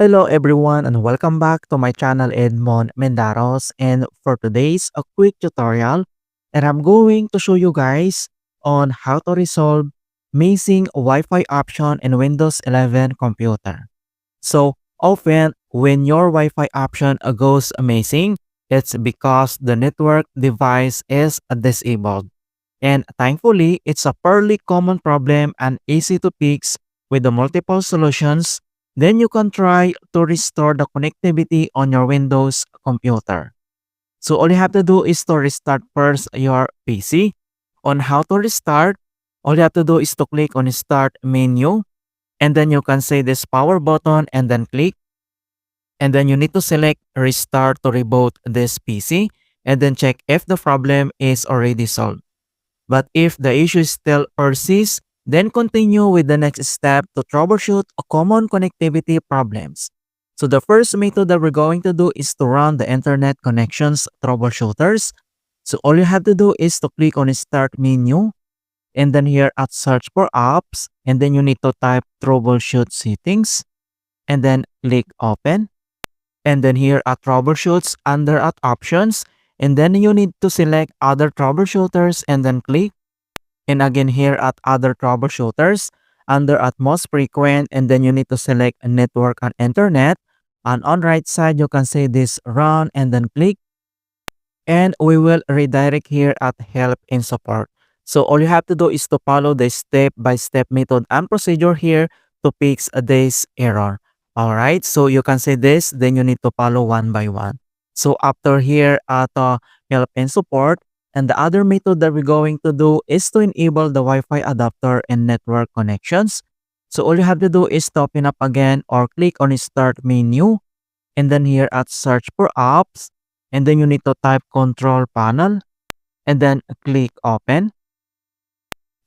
Hello everyone and welcome back to my channel Edmund Mindaros, and for today's a quick tutorial, and I'm going to show you guys on how to resolve missing Wi-Fi option in Windows 11 computer. So often when your Wi-Fi option goes missing, it's because the network device is disabled. And thankfully, it's a fairly common problem and easy to fix with the multiple solutions. Then you can try to restore the connectivity on your Windows computer. So all you have to do is to restart first your PC. On how to restart, all you have to do is to click on Start menu, and then you can say this power button and then click, and then you need to select Restart to reboot this PC, and then check if the problem is already solved. But if the issue still persists, then continue with the next step to troubleshoot common connectivity problems. So the first method that we're going to do is to run the internet connections troubleshooters. So all you have to do is to click on Start menu, and then here at Search for Apps, and then you need to type Troubleshoot Settings, and then click Open. And then here at Troubleshoots under at Options, and then you need to select Other Troubleshooters and then click. And again here at Other Troubleshooters, under at Most Frequent, and then you need to select Network and Internet. And on right side, you can say this Run and then click. And we will redirect here at Help and Support. So all you have to do is to follow the step-by-step method and procedure here to fix this error. Alright, so you can say this, then you need to follow one by one. So after here at Help and Support, and the other method that we're going to do is to enable the Wi-Fi adapter and network connections. So all you have to do is to open up again or click on Start menu, and then here at Search for Apps, and then you need to type Control Panel, and then click Open.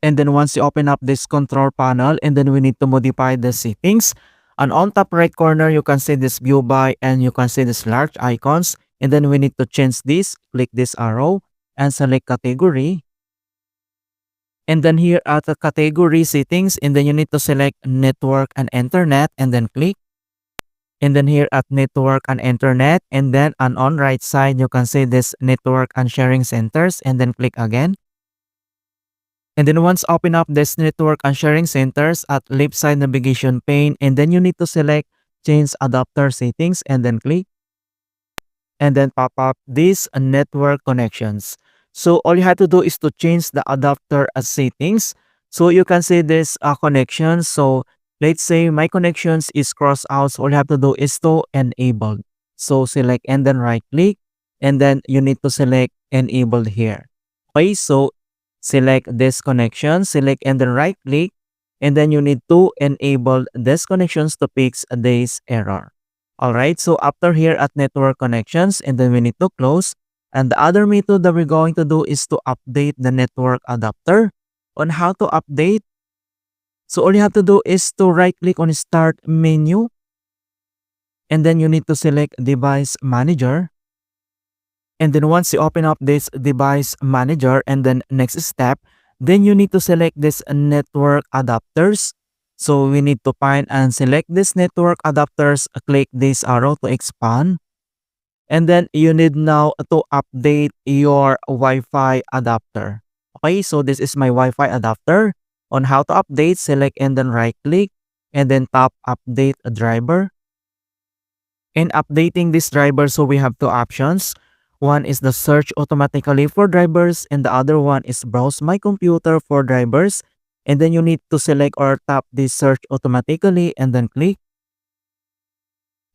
And then once you open up this control panel, and then we need to modify the settings. And on top right corner, you can see this view by, and you can see this large icons. And then we need to change this, click this arrow and select category. And then here at the category settings, and then you need to select network and internet and then click. And then here at network and internet, and then on right side, you can see this network and sharing centers and then click again. And then once open up this network and sharing centers at left side navigation pane, and then you need to select change adapter settings and then click. And then pop up these network connections. So all you have to do is to change the adapter as settings. So you can say this connection. So let's say my connections is cross out. So all you have to do is to enable. So select and then right click, and then you need to select enabled here. Okay, so select this connection, select and then right click, and then you need to enable this connections to fix this error. Alright, so after here at network connections, and then we need to close. And the other method that we're going to do is to update the network adapter. On how to update, so all you have to do is to right click on Start menu, and then you need to select Device Manager. And then once you open up this device manager, and then next step, then you need to select this network adapters. So we need to find and select this network adapters, click this arrow to expand. And then you need now to update your Wi-Fi adapter. Okay, so this is my Wi-Fi adapter. On how to update, select and then right click, and then tap update a driver. In updating this driver, so we have two options. One is the search automatically for drivers, and the other one is browse my computer for drivers. And then you need to select or tap this search automatically and then click.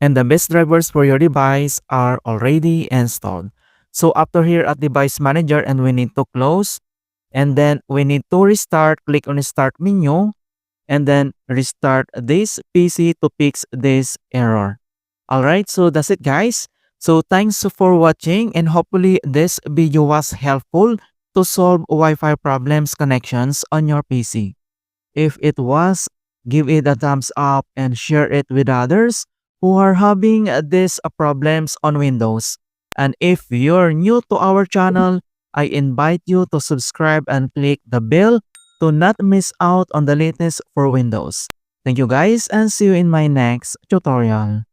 And the best drivers for your device are already installed. So after here at device manager, and we need to close, and then we need to restart, click on Start menu, and then restart this PC to fix this error. Alright, so that's it guys. So thanks for watching, and hopefully this video was helpful to solve Wi-Fi problems connections on your PC. If it was, give it a thumbs up and share it with others who are having these problems on Windows. And if you're new to our channel, I invite you to subscribe and click the bell to not miss out on the latest for Windows. Thank you guys and see you in my next tutorial.